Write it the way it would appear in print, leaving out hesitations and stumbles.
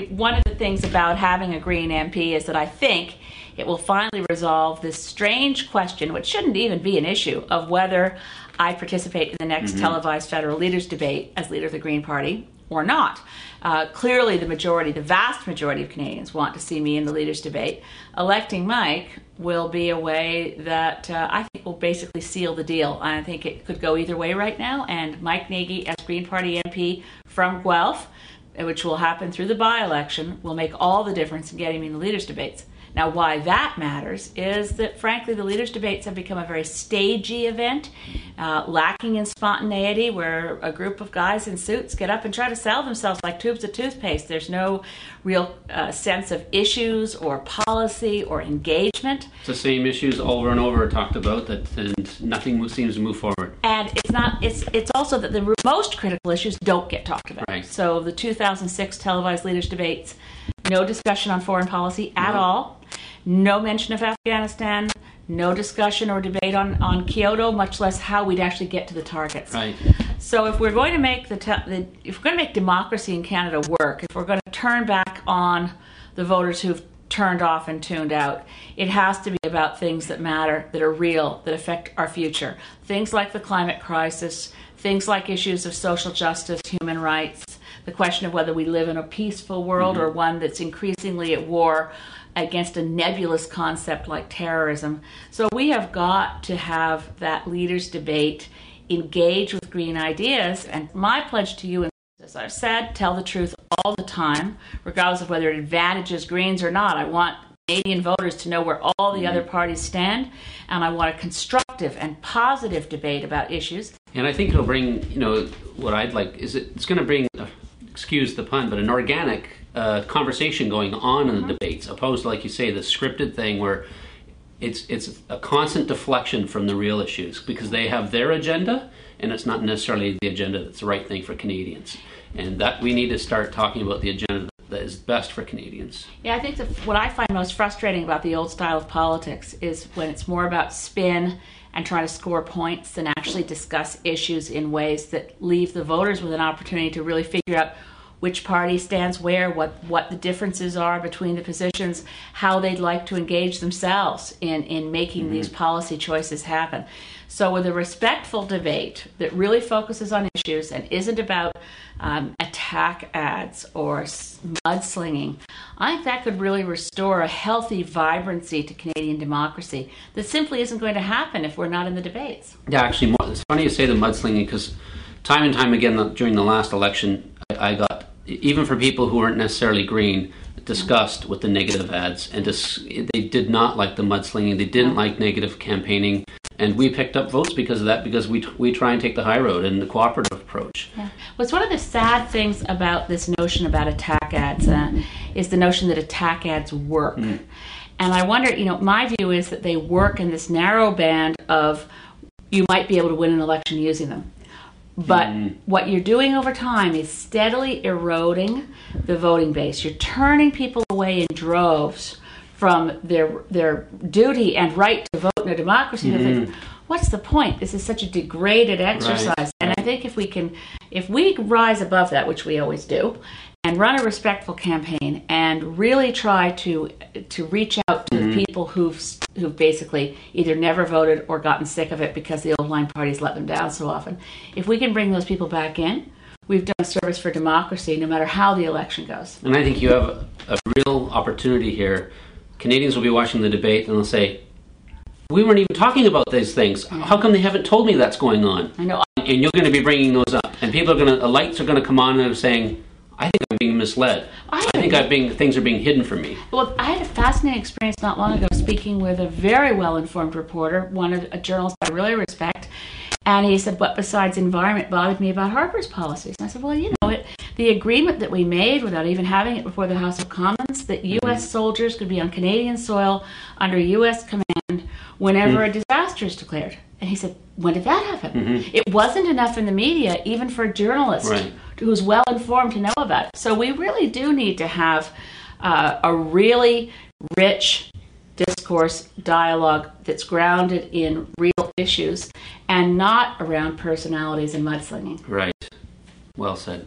one of the things about having a Green MP is that I think it will finally resolve this strange question, which shouldn't even be an issue, of whether I participate in the next televised federal leaders debate as leader of the Green Party or not. Clearly the vast majority of Canadians want to see me in the leaders debate. Electing Mike will be a way that I think will basically seal the deal. I think it could go either way right now, and Mike Nagy as Green Party MP from Guelph, which will happen through the by-election, will make all the difference in getting me in the leaders debates. Now, why that matters is that, frankly, the leaders' debates have become a very stagey event, lacking in spontaneity, where a group of guys in suits get up and try to sell themselves like tubes of toothpaste. There's no real sense of issues or policy or engagement. It's the same issues over and over talked about, and nothing seems to move forward. And it's also that the most critical issues don't get talked about. Right. So the 2006 televised leaders debates, no discussion on foreign policy at all. No mention of Afghanistan, no discussion or debate on Kyoto, much less how we'd actually get to the targets. Right. So if we're going to make democracy in Canada work, if we're going to turn back on the voters who've turned off and tuned out, it has to be about things that matter, that are real, that affect our future. Things like the climate crisis, things like issues of social justice, human rights, the question of whether we live in a peaceful world or one that's increasingly at war against a nebulous concept like terrorism. So we have got to have that leaders debate, engage with green ideas, and my pledge to you, as I've said, tell the truth all the time, regardless of whether it advantages Greens or not. I want Canadian voters to know where all the other parties stand, and I want a constructive and positive debate about issues. And I think it'll bring, what I'd like is it's going to bring, excuse the pun, but an organic conversation going on in the debates, opposed to, like you say, the scripted thing where it's a constant deflection from the real issues, because they have their agenda and it's not necessarily the agenda that's the right thing for Canadians. And that we need to start talking about the agenda that is best for Canadians. Yeah, I think what I find most frustrating about the old style of politics is when it's more about spin and trying to score points than actually discuss issues in ways that leave the voters with an opportunity to really figure out which party stands where, what the differences are between the positions, how they'd like to engage themselves in making these policy choices happen. So with a respectful debate that really focuses on issues and isn't about attack ads or mudslinging, I think that could really restore a healthy vibrancy to Canadian democracy that simply isn't going to happen if we're not in the debates. Yeah, actually, it's funny you say the mudslinging, because time and time again during the last election, I got, even for people who weren't necessarily Green, disgust with the negative ads, and they did not like the mudslinging. They didn't like negative campaigning, and we picked up votes because of that, because we try and take the high road and the cooperative approach. Yeah. Well, it's one of the sad things about this notion about attack ads is the notion that attack ads work. And I wonder, my view is that they work in this narrow band of you might be able to win an election using them. But what you're doing over time is steadily eroding the voting base. You're turning people away in droves from their duty and right to vote in a democracy. Think, what's the point? This is such a degraded exercise. Right. And I think if we rise above that, which we always do, and run a respectful campaign and really try to reach out to the people who've basically either never voted or gotten sick of it because the old line parties let them down so often. If we can bring those people back in, we've done a service for democracy no matter how the election goes. And I think you have a real opportunity here. Canadians will be watching the debate and they'll say, we weren't even talking about these things. How come they haven't told me that's going on? I know. And you're going to be bringing those up. And people are the lights are going to come on and they're saying, I think I'm being misled. I think things are being hidden from me. Well, I had a fascinating experience not long ago speaking with a very well-informed reporter, a journalist I really respect, and he said, what besides environment bothered me about Harper's policies? And I said, well, the agreement that we made without even having it before the House of Commons, that U.S. soldiers could be on Canadian soil under U.S. command whenever a disaster is declared. And he said, when did that happen? It wasn't enough in the media, even for a journalist who's well informed to know about it. So we really do need to have a really rich discourse dialogue that's grounded in real issues and not around personalities and mudslinging. Right. Well said.